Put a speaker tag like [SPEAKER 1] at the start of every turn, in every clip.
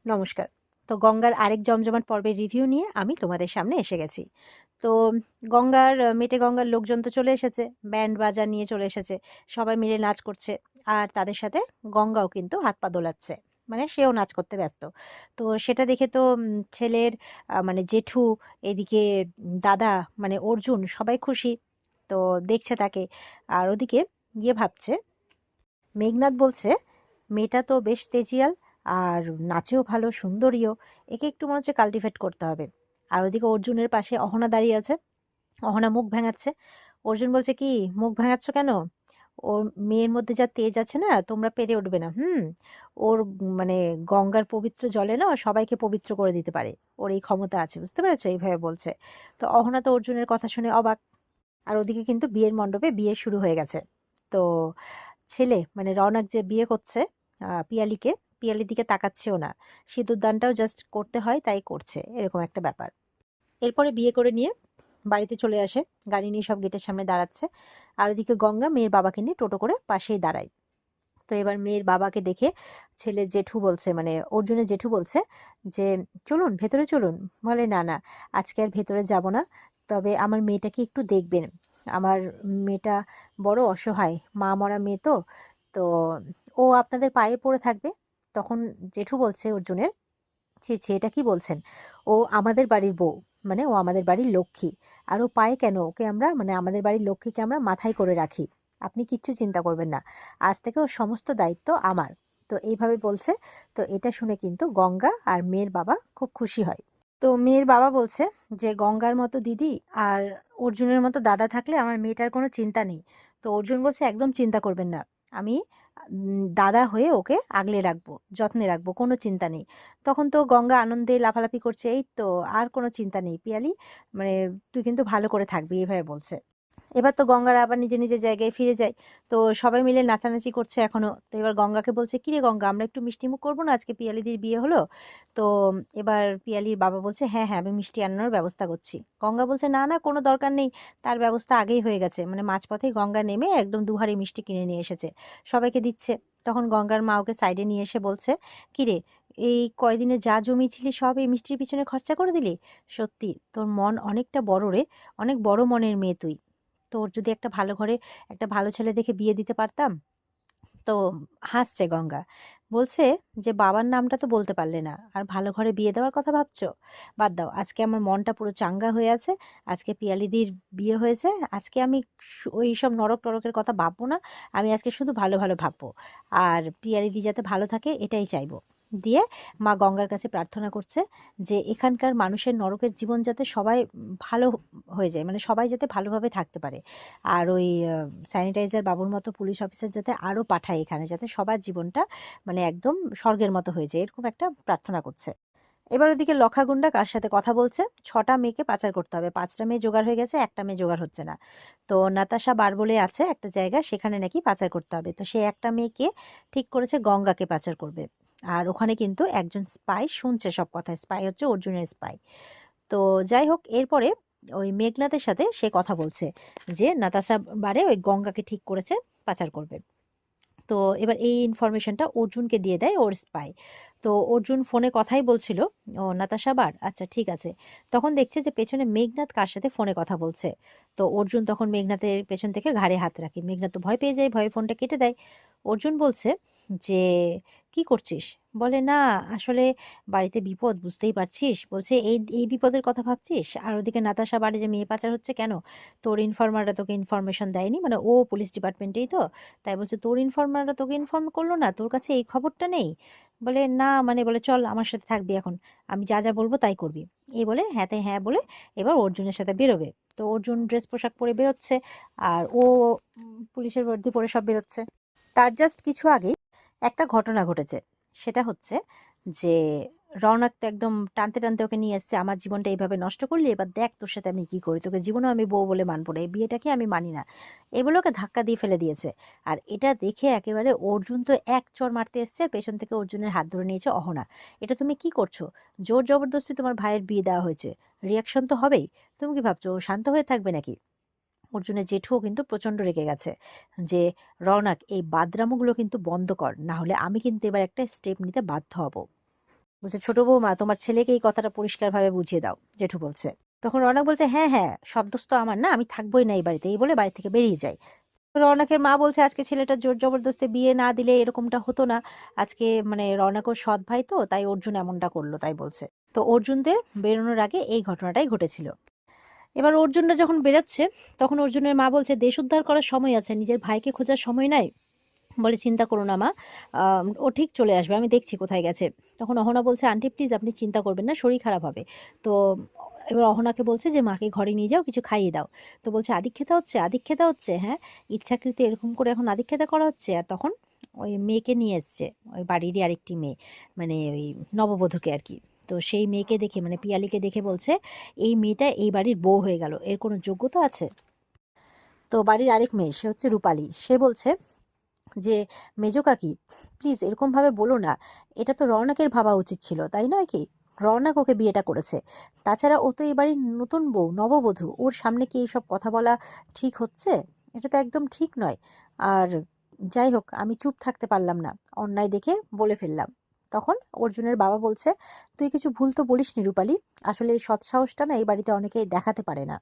[SPEAKER 1] নমস্কার। তো গঙ্গার আরেক জমজমাট পর্বের রিভিউ নিয়ে আমি তোমাদের সামনে এসে গেছি। তো মেটে গঙ্গার লোকজন তো চলে এসেছে, ব্যান্ড বাজা নিয়ে চলে এসেছে। সবাই মিলে নাচ করছে। আর তাদের সাথে গঙ্গাও কিন্তু হাত পা দোলাচ্ছে। মানে সেও নাচ করতে ব্যস্ত। তো সেটা দেখে তো ছেলের মানে জেঠু, এদিকে দাদা মানে অর্জুন সবাই খুশি। তো দেখছে তাকে। আর ওদিকে গিয়ে ভাবছে, মেঘনাদ বলছে, মেয়েটা তো বেশ তেজিয়াল, আর নাচেও ভালো, সুন্দরীও। একে একটু মনে হচ্ছে কাল্টিভেট করতে হবে। আর ওদিকে অর্জুনের পাশে অহনা দাঁড়িয়ে আছে। অহনা মুখ ভেঙাচ্ছে। অর্জুন বলছে, কি মুখ ভেঙাচ্ছ কেন? ওর মেয়ের মধ্যে যা তেজ আছে না, তোমরা পেরে উঠবে না। ওর মানে গঙ্গার পবিত্র জলে না সবাইকে পবিত্র করে দিতে পারে। ওর এই ক্ষমতা আছে, বুঝতে পেরেছো? এইভাবে বলছে। তো অহনা তো অর্জুনের কথা শুনে অবাক। আর ওদিকে কিন্তু বিয়ের মণ্ডপে বিয়ে শুরু হয়ে গেছে। তো ছেলে মানে রওনাক যে বিয়ে করছে পিয়ালিকে, পিয়ালির দিকে তাকাচ্ছেও না। সিঁদুর দানটাও জাস্ট করতে হয় তাই করছে, এরকম একটা ব্যাপার। এরপরে বিয়ে করে নিয়ে বাড়িতে চলে আসে। গাড়ি নিয়ে সব গেটের সামনে দাঁড়াচ্ছে। আর ওদিকে গঙ্গা মেয়ের বাবাকে নিয়ে টোটো করে পাশেই দাঁড়ায়। তো এবার মেয়ের বাবাকে দেখে ছেলের জেঠু বলছে, মানে অর্জুনের জেঠু বলছে যে, চলুন ভেতরে চলুন। বলে, না না, আজকে আর ভেতরে যাব না। তবে আমার মেয়েটাকে একটু দেখবেন। আমার মেয়েটা বড় অসহায়, মা মরা মেয়ে তো। তো ও আপনাদের পায়ে পড়ে থাকবে। তখন জেঠু বলছে অর্জুনের, ছি ছি, এটা কি বলছেন? ও আমাদের বাড়ির বউ, মানে ও আমাদের বাড়ির লক্ষ্মী। আর ও পায়ে কেন? ওকে আমরা মানে আমাদের বাড়ির লক্ষ্মীকে আমরা মাথায় করে রাখি। আপনি কিচ্ছু চিন্তা করবেন না, আজ থেকে ওর সমস্ত দায়িত্ব আমার। তো এইভাবে বলছে। তো এটা শুনে কিন্তু গঙ্গা আর মেয়ের বাবা খুব খুশি হয়। তো মেয়ের বাবা বলছে যে, গঙ্গার মতো দিদি আর অর্জুনের মতো দাদা থাকলে আমার মেয়েটার কোনো চিন্তা নেই। তো অর্জুন বলছে, একদম চিন্তা করবেন না। আমি দাদা হয়ে ওকে আগলে রাখবো, যত্নে রাখবো, কোনো চিন্তা নেই। তখন তো গঙ্গা আনন্দে লাফালাফি করছে, এই তো আর কোনো চিন্তা নেই পিয়ালি, মানে তুই কিন্তু ভালো করে থাকবি, এভাবে বলছে। এবার তো গঙ্গার আবার নিজে নিজের জায়গায় ফিরে যায়। তো সবাই মিলে নাচানাচি করছে এখনো। তো এবার গঙ্গাকে বলছে, কিরে গঙ্গা, আমরা একটু মিষ্টি মুখ করবো না? আজকে পিয়ালিদির বিয়ে হলো। তো এবার পিয়ালির বাবা বলছে, হ্যাঁ হ্যাঁ, আমি মিষ্টি আনানোর ব্যবস্থা করছি। গঙ্গা বলছে, না না, কোনো দরকার নেই। তার ব্যবস্থা আগেই হয়ে গেছে। মানে মাঝপথেই গঙ্গা নেমে একদম দুহারি মিষ্টি কিনে নিয়ে এসেছে, সবাইকে দিচ্ছে। তখন গঙ্গার মা ওকে সাইডে নিয়ে এসে বলছে, কিরে, এই কয়দিনে যা জমিয়েছিলি সব এই মিষ্টির পিছনে খরচা করে দিলি? সত্যি তোর মন অনেকটা বড় রে, অনেক বড় মনের মেয়ে তুই। তোর যদি একটা ভালো ঘরে একটা ভালো ছেলে দেখে বিয়ে দিতে পারতাম। তো হাসছে গঙ্গা। বলছে যে, বাবার নামটা তো বলতে পারলে না, আর ভালো ঘরে বিয়ে দেওয়ার কথা ভাবছো? বাদ দাও, আজকে আমার মনটা পুরো চাঙ্গা হয়ে আছে। আজকে পিয়ালিদির বিয়ে হয়েছে। আজকে আমি ওই সব নরক টরকের কথা ভাববো না। আমি আজকে শুধু ভালো ভালো ভাববো। আর পিয়ালিদি যাতে ভালো থাকে এটাই চাইবো। দিয়ে মা গঙ্গার কাছে প্রার্থনা করছে যে, এখানকার মানুষের নরকের জীবন যাতে সবাই ভালো হয়ে যায়, মানে সবাই যাতে ভালোভাবে থাকতে পারে। আর ওই স্যানিটাইজার বাবুর মতো পুলিশ অফিসার যাতে আরও পাঠায় এখানে, যাতে সবার জীবনটা মানে একদম স্বর্গের মতো হয়ে যায়, এরকম একটা প্রার্থনা করছে। এবার ওদিকে লখাগুন্ডা কার সাথে কথা বলছে, 6টা মেয়েকে পাচার করতে হবে। 5টা মেয়ে জোগাড় হয়ে গেছে, একটা মেয়ে জোগাড় হচ্ছে না। তো নাতাশা বার বলে আছে একটা জায়গা, সেখানে নাকি পাচার করতে হবে। তো সে একটা মেয়েকে ঠিক করেছে গঙ্গাকে পাচার করবে। আর ওখানে কিন্তু একজন স্পাই শুনছে সব কথা। স্পাই হচ্ছে অর্জুনের স্পাই। তো যাই হোক, এরপরে ওই মেঘনাথের সাথে সে কথা বলছে যে নাতাশা বারে ওই গঙ্গাকে ঠিক করেছে পাচার করবে। তো এবার এই ইনফরমেশনটা অর্জুনকে দিয়ে দেয় ওর স্পাই। তো অর্জুন ফোনে কথাই বলছিল, ও নাতাশা বার, আচ্ছা ঠিক আছে। তখন দেখছে যে পেছনে মেঘনাথ কার সাথে ফোনে কথা বলছে। তো অর্জুন তখন মেঘনাথের পেছন থেকে ঘাড়ে হাত রাখে। মেঘনাথ তো ভয় পেয়ে যায়, ভয়ে ফোনটা কেটে দেয়। অর্জুন বলছে যে, কি করছিস? বলে, না আসলে বাড়িতে বিপদ, বুঝতেই পারছিস। বলছে, এই এই বিপদের কথা ভাবছিস? আর ওদিকে নাতাশা বাড়ি যে মেয়ে পাচার হচ্ছে কেন? তোর ইনফরমাররা তোকে ইনফরমেশন দেয়নি? মানে ও পুলিশ ডিপার্টমেন্টেই তো। তাই বলছে, তোর ইনফরমাররা তোকে ইনফর্ম করলো না? তোর কাছে এই খবরটা নেই? বলে, না মানে, বলে চল আমার সাথে থাকবি এখন, আমি যা যা বলবো তাই করবি। এই বলে হ্যাঁতে হ্যাঁ বলে এবার অর্জুনের সাথে বেরোবে। তো অর্জুন ড্রেস পোশাক পরে বেরোচ্ছে। আর ও পুলিশের বর্দি পরে সব বেরোচ্ছে। তার জাস্ট কিছু আগেই একটা ঘটনা ঘটেছে। সেটা হচ্ছে যে, রওনাক তো একদম টানতে টানতে ওকে নিয়ে এসছে, আমার জীবনটা এইভাবে নষ্ট করলি, এবার দেখ তোর সাথে আমি কি করি, তোকে জীবনেও আমি বউ বলে মানবো না, এই বিয়েটাকে আমি মানি না। এগুলো ওকে ধাক্কা দিয়ে ফেলে দিয়েছে। আর এটা দেখে একেবারে অর্জুন তো এক চড় মারতে এসছে, আর পেছন থেকে অর্জুনের হাত ধরে নিয়েছে অহনা। এটা তুমি কি করছো? জোর জবরদস্তি তোমার ভাইয়ের বিয়ে দেওয়া হয়েছে, রিয়াকশন তো হবেই। তুমি কি ভাবছো ও শান্ত হয়ে থাকবে নাকি? অর্জুনের জেঠুও কিন্তু প্রচন্ড রেগে গেছে যে, রওনাক এই বাদরামোগুলো কিন্তু বন্ধ কর, না হলে আমি কিন্তু এবার একটা স্টেপ নিতে বাধ্য হব। বলছে, ছোট বৌমা তোমার ছেলেকে এই কথাটা পরিষ্কারভাবে বুঝিয়ে দাও, জেঠু বলছে। তখন রওনক বলছে, হ্যাঁ হ্যাঁ, সব দোষ তো আমার না, আমি থাকবোই না এই বাড়িতে, এই বলে বাড়ি থেকে বেরিয়ে যায়। রওনকের মা বলছে, আজকে ছেলেটা জোর জবরদস্তি বিয়ে না দিলে এরকমটা হতো না। আজকে মানে রওনক ওর সৎ ভাই তো, তাই অর্জুন এমনটা করলো, তাই বলছে। তো অর্জুনদের বেরোনোর আগে এই ঘটনাটাই ঘটেছিল। এবার অর্জুনরা যখন বেরোচ্ছে, তখন অর্জুনের মা বলছে, দেশ উদ্ধার করার সময় আছে, নিজের ভাইকে খোঁজার সময় নাই। বলে, চিন্তা করো না মা, ও ঠিক চলে আসবে, আমি দেখছি কোথায় গেছে। তখন অহনা বলছে, আন্টি প্লিজ আপনি চিন্তা করবেন না, শরীর খারাপ হবে। তো এবার অহনাকে বলছে যে মাকে ঘরে নিয়ে যাও, কিছু খাইয়ে দাও। তো বলছে, আদিক্ষেতা হচ্ছে, আদিক্ষেতা হচ্ছে, হ্যাঁ ইচ্ছাকৃত এরকম করে এখন আদিক্ষেতা করা হচ্ছে। আর তখন ওই মেয়েকে নিয়ে এসছে, ওই বাড়িরই আরেকটি মেয়ে, মানে ওই নববধূকে আর কি। তো সেই মেয়েকে দেখে, মানে পিয়ালিকে দেখে বলছে, এই মেয়েটা এই বাড়ির বউ হয়ে গেল, এর কোনো যোগ্যতা আছে? তো বাড়ির আরেক মেয়ে, সে হচ্ছে রূপালী, সে বলছে যে, মেজো কাকি প্লিজ এরকমভাবে বলো না, এটা তো রওনকের ভাবা উচিত ছিল, তাই নয় কি? রওনক ওকে বিয়েটা করেছে, তাছাড়া ও তো এই বাড়ির নতুন বউ, নববধূ, ওর সামনে কি এইসব কথা বলা ঠিক হচ্ছে? এটা তো একদম ঠিক নয়। আর যাই হোক, আমি চুপ থাকতে পারলাম না, অন্যায় দেখে বলে ফেললাম। তখন অর্জুনের বাবা বলছে, তুই কিছু ভুল তো বলিসনি রূপালী, আসলে এই সৎ সাহসটা না এই বাড়িতে অনেকেই দেখাতে পারে না।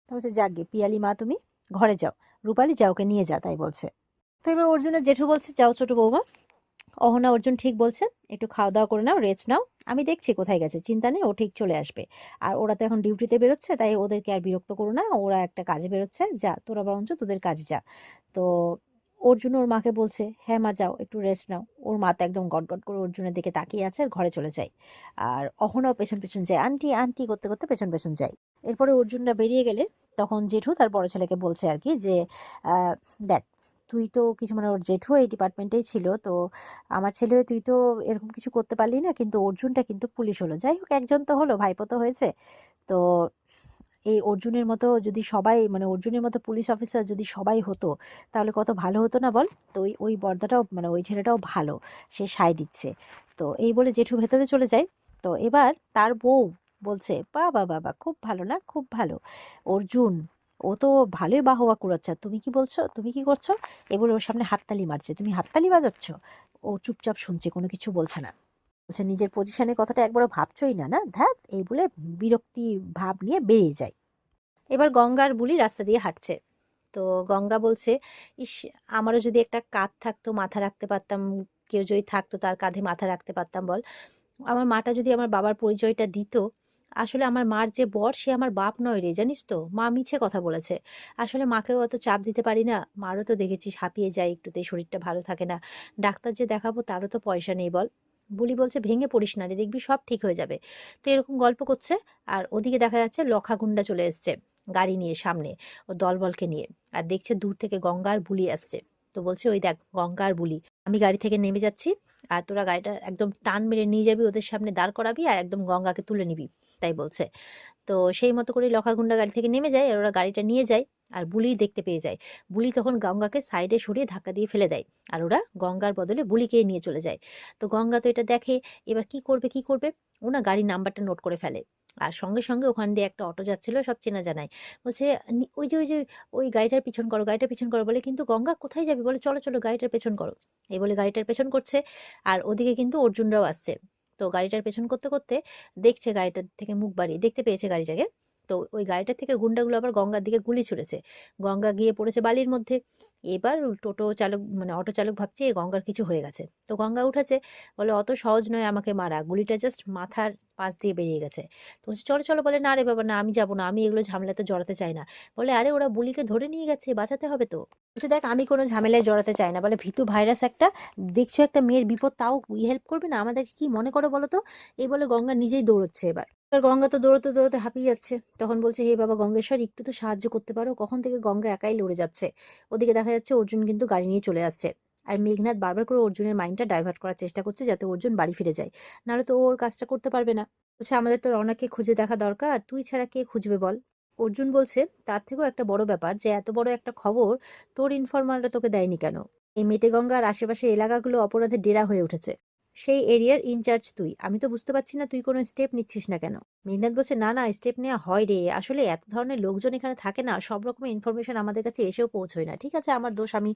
[SPEAKER 1] তো বলছে, যাকগে পিয়ালি মা, তুমি ঘরে যাও, রূপালী যা, ওকে নিয়ে যা, তাই বলছে। তো এবার অর্জুনের জেঠু বলছে, যাও ছোট বৌমা। অহনা, অর্জুন ঠিক বলছে, একটু খাওয়া দাওয়া করে নাও, রেস্ট নাও, আমি দেখছি কোথায় গেছে, চিন্তা নেই, ও ঠিক চলে আসবে। আর ওরা তো এখন ডিউটিতে বেরোচ্ছে, তাই ওদেরকে আর বিরক্ত করো না, ওরা একটা কাজে বেরোচ্ছে, যা তোরা বরঞ্চ তোদের কাজে যা। তো অর্জুন ওর মাকে বলছে, হ্যাঁ মা যাও, একটু রেস্ট নাও। ওর মা তো একদম গটগট করে অর্জুনের দিকে তাকিয়ে আছে, আর ঘরে চলে যায়। আর অহনাও পেছন পেছন যায়, আন্টি আন্টি করতে করতে পেছন পেছন যায়। এরপরে অর্জুনরা বেরিয়ে গেলে তখন জেঠু তার বড় ছেলেকে বলছে আর কি যে, দেখ তুই তো কিছু, মানে ওর জেঠু এই ডিপার্টমেন্টেই ছিল, তো আমার ছেলে হয়ে তুই তো এরকম কিছু করতে পারলি না, কিন্তু অর্জুনটা কিন্তু পুলিশ হলো, যাই হোক একজন তো হলো, ভাইপো তো হয়েছে। তো এই অর্জুনের মতো যদি সবাই, মানে অর্জুনের মতো পুলিশ অফিসার যদি সবাই হতো, তাহলে কত ভালো হতো না বল? তো ওই বর্দাটাও, মানে ওই ছেলেটাও ভালো, সে সায় দিচ্ছে। তো এই বলে জেঠু ভেতরে চলে যায়। তো এবার তার বউ বলছে, বাবা বাবা, খুব ভালো না, খুব ভালো অর্জুন, ও তো ভালোই বাহবা কুড়াচ্ছে, আর তুমি কি বলছো, তুমি কি করছো? এ বলে ওর সামনে হাততালি মারছে, তুমি হাততালি বাজাচ্ছ। ও চুপচাপ শুনছে, কোনো কিছু বলছে না। বলছে, নিজের পজিশনের কথাটা একবারও ভাবছই না, না ধ্যাত, এই বলে বিরক্তি ভাব নিয়ে বেরিয়ে যায়। এবার গঙ্গা আর বুলি রাস্তা দিয়ে হাঁটছে। তো গঙ্গা বলছে, ইস, আমারও যদি একটা কাঁধ থাকতো, মাথা রাখতে পারতাম, কেউ যদি থাকতো তার কাঁধে মাথা রাখতে পারতাম বল। আমার মাটা যদি আমার বাবার পরিচয়টা দিত। আসলে আমার মার যে বর, সে আমার বাপ নয় রে, জানিস তো, মা মিছে কথা বলেছে। আসলে মাকেও অত চাপ দিতে পারি না, মারও তো দেখেছিস হাঁপিয়ে যায় একটুতে, শরীরটা ভালো থাকে না, ডাক্তার যে দেখাবো তারও তো পয়সা নেই বল। বুলি বলছে, ভেঙে পড়িস না রে, দেখবি সব ঠিক হয়ে যাবে। তো এরকম গল্প করছে। আর ওদিকে দেখা যাচ্ছে লক্ষা গুন্ডা চলে এসছে গাড়ি নিয়ে সামনে, ও দলবলকে নিয়ে। আর দেখছে দূর থেকে গঙ্গা আর বুলি আসছে। তো বলছে, ওই দেখ গঙ্গা আর বুলি, আমি গাড়ি থেকে নেমে যাচ্ছি, আর তোরা গাড়িটা একদম টান মেরে নিয়ে যাবি, ওদের সামনে দাঁড় করাবি, আর একদম গঙ্গাকে তুলে নিবি, তাই বলছে। তো সেই মতো করে লখাগুন্ডা গাড়ি থেকে নেমে যায়, আর ওরা গাড়িটা নিয়ে যায়। আর বুলি দেখতে পেয়ে যায়। বুলি তখন গঙ্গাকে সাইডে সরিয়ে ধাক্কা দিয়ে ফেলে দেয়। আর ওরা গঙ্গার বদলে বুলিকে নিয়ে চলে যায়। তো গঙ্গা তো এটা দেখে, এবার কি করবে কি করবে, ও না গাড়ির নাম্বারটা নোট করে ফেলে। আর সঙ্গে সঙ্গে ওখান দিয়ে একটা অটো যাচ্ছিল, সব চেনা জানায়। বলছে, ওই যে ওই গাড়িটার পিছন করো, গাড়িটার পিছন করো, বলে কিন্তু গঙ্গা কোথায় যাবে, বলে চলো চলো গাড়িটার পেছন করো। এই বলে গাড়িটার পেছন করছে। আর ওদিকে কিন্তু অর্জুনরাও আসছে। তো গাড়িটার পেছন করতে করতে দেখছে, গাড়িটার থেকে মুখ বাড়িয়ে দেখতে পেয়েছে গাড়িটাকে। তো ওই গাড়িটার থেকে গুন্ডাগুলো আবার গঙ্গার দিকে গুলি ছুড়েছে। গঙ্গা গিয়ে পড়েছে বালির মধ্যে। এবার টোটো চালক, মানে অটো চালক ভাবছে এ গঙ্গার কিছু হয়ে গেছে। তো গঙ্গা উঠেছে, বলে অত সহজ নয় আমাকে মারা, গুলিটা জাস্ট মাথার পাশ দিয়ে বেরিয়ে গেছে। তো বলছে, চলো চলো, বলে না রে বাবা না, আমি যাবো না, আমি এগুলো ঝামেলাতে জড়াতে চাই না। বলে, আরে ওরা বুলিকে ধরে নিয়ে গেছে, বাঁচাতে হবে তো। বলছে, দেখ আমি কোনো ঝামেলায় জড়াতে চাই না, বলে ভীতু ভাইরাস একটা, দেখছো একটা মেয়ের বিপদ, তাও হেল্প করবে না, আমাদেরকে কি মনে করো বলো তো। এই বলে গঙ্গা নিজেই দৌড়চ্ছে এবার। এবার গঙ্গা তো দৌড়তে দৌড়তে হাঁপিয়ে যাচ্ছে, তখন বলছে, হে বাবা গঙ্গেশ্বর, একটু তো সাহায্য করতে পারো, কখন থেকে গঙ্গা একাই লড়ে যাচ্ছে। ওদিকে দেখা যাচ্ছে অর্জুন কিন্তু গাড়ি নিয়ে চলে আসছে। আর মেঘনাথ বারবার করে অর্জুনের মাইন্ডটা ডাইভার্ট করার চেষ্টা করছে, যাতে অর্জুন বাড়ি ফিরে যায়, নাহলে তো ও ওর কাজটা করতে পারবে না। বলছে, আমাদের তো রওনাকে খুঁজে দেখা দরকার, তুই ছাড়া কে খুঁজবে বল। অর্জুন বলছে, তার থেকেও একটা বড় ব্যাপার, যে এত বড় একটা খবর তোর ইনফরমাররা তোকে দেয়নি কেন। এই মেটেগঙ্গার আশেপাশে এলাকাগুলো অপরাধের ডেরা হয়ে উঠেছে, সেই এরিয়ার ইনচার্জ তুই, আমি তো বুঝতে পারছি না তুই কোনো স্টেপ নিচ্ছিস না কেন। মেঘনাথ বলছে, না না, স্টেপ নেওয়া হয় রে, আসলে এত ধরনের লোকজন এখানে থাকে না, সব রকমের ইনফরমেশন আমাদের কাছে এসেও পৌঁছয় না। ঠিক আছে, আমার দোষ, আমি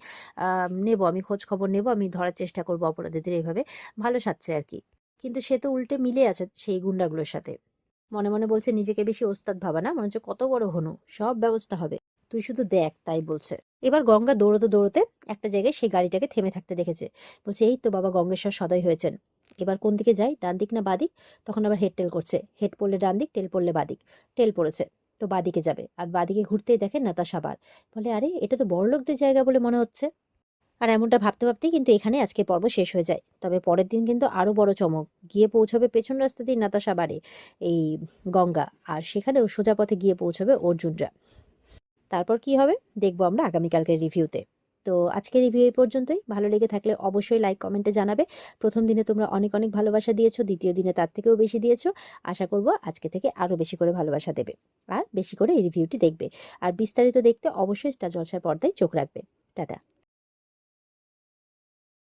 [SPEAKER 1] নেব, আমি খোঁজ খবর নেব, আমি ধরার চেষ্টা করবো অপরাধীদের, এইভাবে ভালো সাজছে আর কি। কিন্তু সে তো উল্টে মিলে আছে সেই গুন্ডাগুলোর সাথে। মনে মনে বলছে নিজেকে বেশি ওস্তাদ ভাবা না, মনে হচ্ছে কত বড় হনু, সব ব্যবস্থা হবে, তুই শুধু দেখ, তাই বলছে। এবার গঙ্গা দৌড়তে দৌড়তে একটা জায়গায় সেই গাড়িটাকে থেমে থাকতে দেখেছে। বলছে এই তো বাবা গঙ্গেশ্বর সদয় হয়েছেন, এবার কোন দিকে যাই, ডান দিক না বাদিক? তখন আবার হেড টেল করছে, হেড পড়লে ডান দিক, টেল পড়লে বাদিক। টেল পড়েছে, তো বাদিকে যাবে, আর বাদিকে ঘুরতেই দেখে নাতাশা বার। বলে আরে এটা তো বড়লোকদের জায়গা বলে মনে হচ্ছে। আর এমনটা ভাবতে ভাবতেই কিন্তু এখানে আজকে পর্ব শেষ হয়ে যায়। তবে পরের দিন কিন্তু আরো বড় চমক, গিয়ে পৌঁছবে পেছন রাস্তা দিয়ে নাতাশা বাড়ি এই গঙ্গা, আর সেখানেও সোজা পথে গিয়ে পৌঁছবে অর্জুনরা। তারপর কি হবে দেখবো আমরা আগামীকালকের রিভিউতে। তো আজকের রিভিউ এই পর্যন্তই। ভালো লেগে থাকলে অবশ্যই লাইক কমেন্টে জানাবে। প্রথম দিনে তোমরা অনেক অনেক ভালোবাসা দিয়েছো, দ্বিতীয় দিনে তার থেকেও বেশি দিয়েছো। আশা করব আজকে থেকে আরো বেশি করে ভালোবাসা দেবে, আর বেশি করে এই রিভিউটি দেখবে। আর বিস্তারিত দেখতে অবশ্যই স্টার জলসার পর্দায় চোখ রাখবে। টাটা।